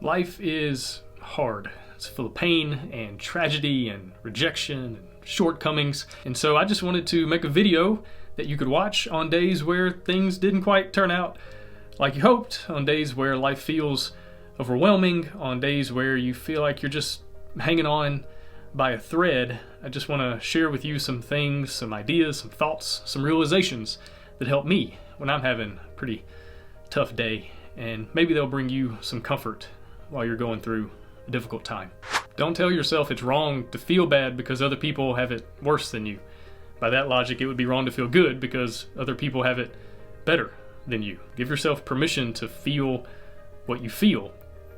Life is hard. It's full of pain and tragedy and rejection and shortcomings. And so I just wanted to make a video that you could watch on days where things didn't quite turn out like you hoped, on days where life feels overwhelming, on days where you feel like you're just hanging on by a thread. I just want to share with you some things, some ideas, some thoughts, some realizations that help me when I'm having a pretty tough day, and maybe they'll bring you some comfort while you're going through a difficult time. Don't tell yourself it's wrong to feel bad because other people have it worse than you. By that logic, it would be wrong to feel good because other people have it better than you. Give yourself permission to feel what you feel.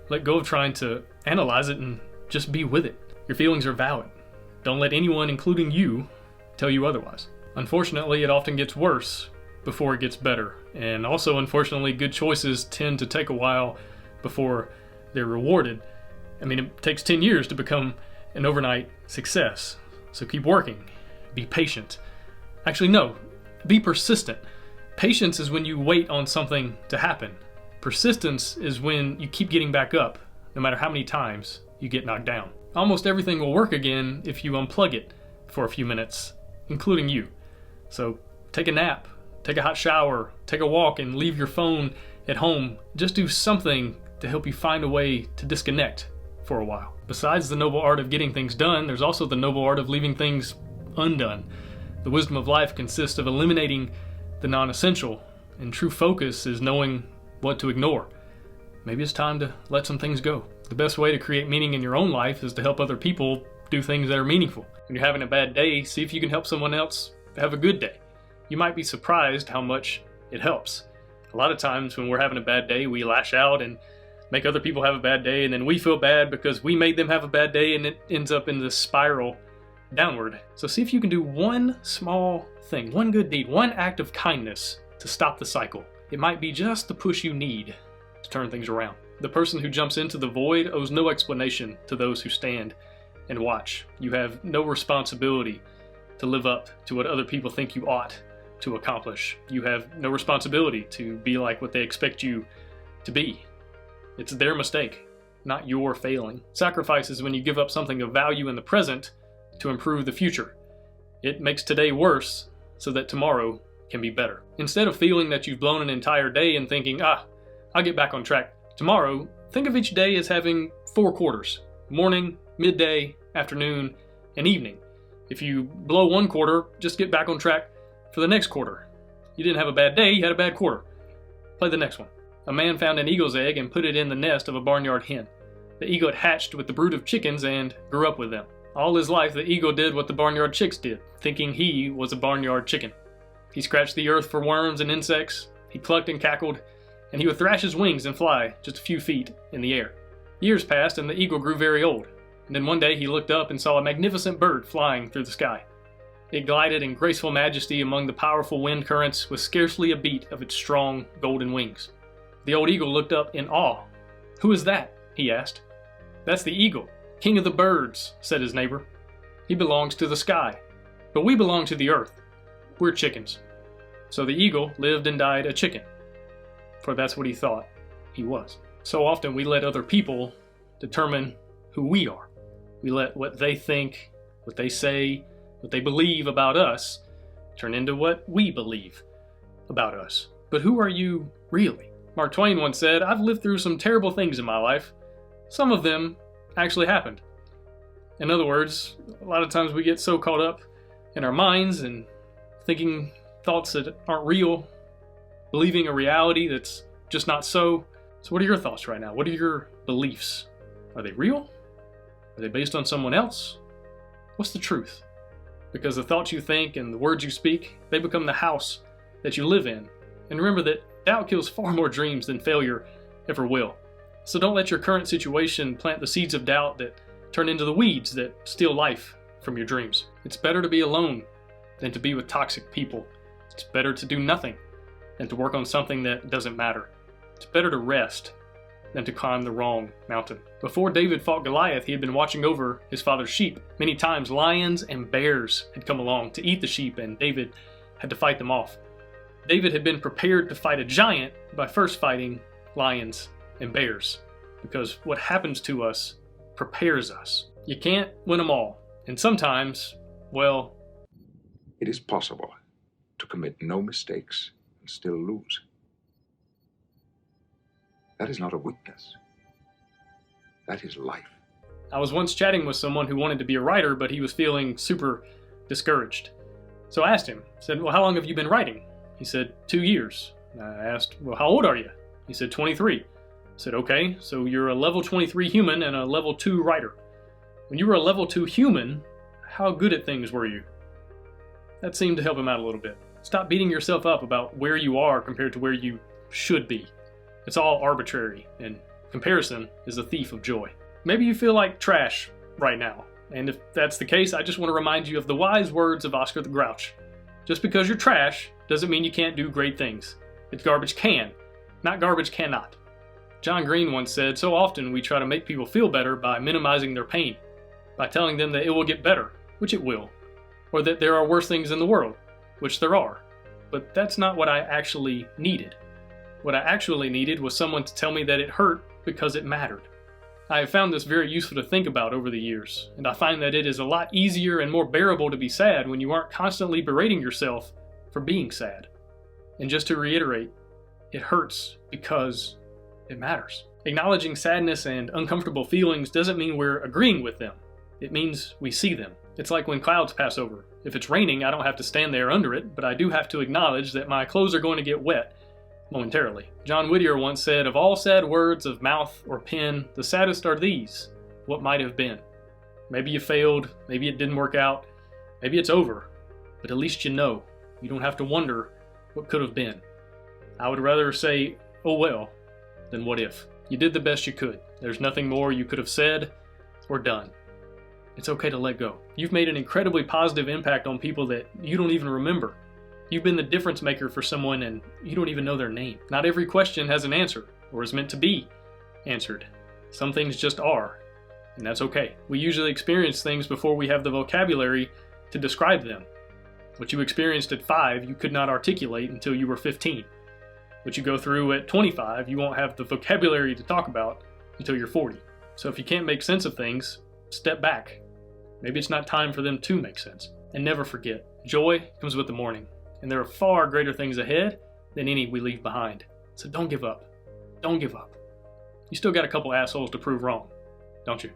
Let go of trying to analyze it and just be with it. Your feelings are valid. Don't let anyone, including you, tell you otherwise. Unfortunately, it often gets worse before it gets better. And also, unfortunately, good choices tend to take a while before they're rewarded. I mean, it takes 10 years to become an overnight success. So keep working. Be patient. Actually, no. Be persistent. Patience is when you wait on something to happen. Persistence is when you keep getting back up, no matter how many times you get knocked down. Almost everything will work again if you unplug it for a few minutes, including you. So take a nap, take a hot shower, take a walk, and leave your phone at home. Just do something to help you find a way to disconnect for a while. Besides the noble art of getting things done, there's also the noble art of leaving things undone. The wisdom of life consists of eliminating the non-essential, and true focus is knowing what to ignore. Maybe it's time to let some things go. The best way to create meaning in your own life is to help other people do things that are meaningful. When you're having a bad day, see if you can help someone else have a good day. You might be surprised how much it helps. A lot of times when we're having a bad day, we lash out and make other people have a bad day, and then we feel bad because we made them have a bad day, and it ends up in this spiral downward. So see if you can do one small thing, one good deed, one act of kindness to stop the cycle. It might be just the push you need to turn things around. The person who jumps into the void owes no explanation to those who stand and watch. You have no responsibility to live up to what other people think you ought to accomplish. You have no responsibility to be like what they expect you to be. It's their mistake, not your failing. Sacrifice is when you give up something of value in the present to improve the future. It makes today worse so that tomorrow can be better. Instead of feeling that you've blown an entire day and thinking, I'll get back on track tomorrow, think of each day as having 4 quarters: morning, midday, afternoon, and evening. If you blow one quarter, just get back on track for the next quarter. You didn't have a bad day, you had a bad quarter. Play the next one. A man found an eagle's egg and put it in the nest of a barnyard hen. The eagle had hatched with the brood of chickens and grew up with them. All his life, the eagle did what the barnyard chicks did, thinking he was a barnyard chicken. He scratched the earth for worms and insects, he clucked and cackled, and he would thrash his wings and fly just a few feet in the air. Years passed and the eagle grew very old, and then one day he looked up and saw a magnificent bird flying through the sky. It glided in graceful majesty among the powerful wind currents with scarcely a beat of its strong golden wings. The old eagle looked up in awe. "Who is that?" he asked. "That's the eagle, king of the birds," said his neighbor. "He belongs to the sky, but we belong to the earth. We're chickens." So the eagle lived and died a chicken, for that's what he thought he was. So often we let other people determine who we are. We let what they think, what they say, what they believe about us turn into what we believe about us. But who are you really? Mark Twain once said, "I've lived through some terrible things in my life. Some of them actually happened." In other words, a lot of times we get so caught up in our minds and thinking thoughts that aren't real, believing a reality that's just not so. So what are your thoughts right now? What are your beliefs? Are they real? Are they based on someone else? What's the truth? Because the thoughts you think and the words you speak, they become the house that you live in. And remember that doubt kills far more dreams than failure ever will. So don't let your current situation plant the seeds of doubt that turn into the weeds that steal life from your dreams. It's better to be alone than to be with toxic people. It's better to do nothing than to work on something that doesn't matter. It's better to rest than to climb the wrong mountain. Before David fought Goliath, he had been watching over his father's sheep. Many times lions and bears had come along to eat the sheep, and David had to fight them off. David had been prepared to fight a giant by first fighting lions and bears. because what happens to us prepares us. You can't win them all, and sometimes, well, It is possible to commit no mistakes and still lose. That is not a weakness. That is life. I was once chatting with someone who wanted to be a writer, but he was feeling super discouraged. So I asked him, said, well, how long have you been writing? He said, 2 years. I asked, well, how old are you? He said, 23. I said, okay, so you're a level 23 human and a level 2 writer. When you were a level 2 human, how good at things were you? That seemed to help him out a little bit. Stop beating yourself up about where you are compared to where you should be. It's all arbitrary, and comparison is a thief of joy. Maybe you feel like trash right now, and if that's the case, I just want to remind you of the wise words of Oscar the Grouch. Just because you're trash doesn't mean you can't do great things. It's garbage can, not garbage cannot. John Green once said, so often we try to make people feel better by minimizing their pain, by telling them that it will get better, which it will, or that there are worse things in the world, which there are. But that's not what I actually needed. What I actually needed was someone to tell me that it hurt because it mattered. I have found this very useful to think about over the years, and I find that it is a lot easier and more bearable to be sad when you aren't constantly berating yourself for being sad. And just to reiterate, it hurts because it matters. Acknowledging sadness and uncomfortable feelings doesn't mean we're agreeing with them. It means we see them. It's like when clouds pass over. If it's raining, I don't have to stand there under it, but I do have to acknowledge that my clothes are going to get wet momentarily. John Whittier once said, of all sad words of mouth or pen, the saddest are these, what might have been. Maybe you failed, maybe it didn't work out, maybe it's over, but at least you know. You don't have to wonder what could have been. I would rather say, oh well, than what if. You did the best you could. There's nothing more you could have said or done. It's okay to let go. You've made an incredibly positive impact on people that you don't even remember. You've been the difference maker for someone and you don't even know their name. Not every question has an answer or is meant to be answered. Some things just are, and that's okay. We usually experience things before we have the vocabulary to describe them. What you experienced at 5, you could not articulate until you were 15. What you go through at 25, you won't have the vocabulary to talk about until you're 40. So if you can't make sense of things, step back. Maybe it's not time for them to make sense. And never forget, joy comes with the morning. And there are far greater things ahead than any we leave behind. So don't give up. Don't give up. You still got a couple assholes to prove wrong, don't you?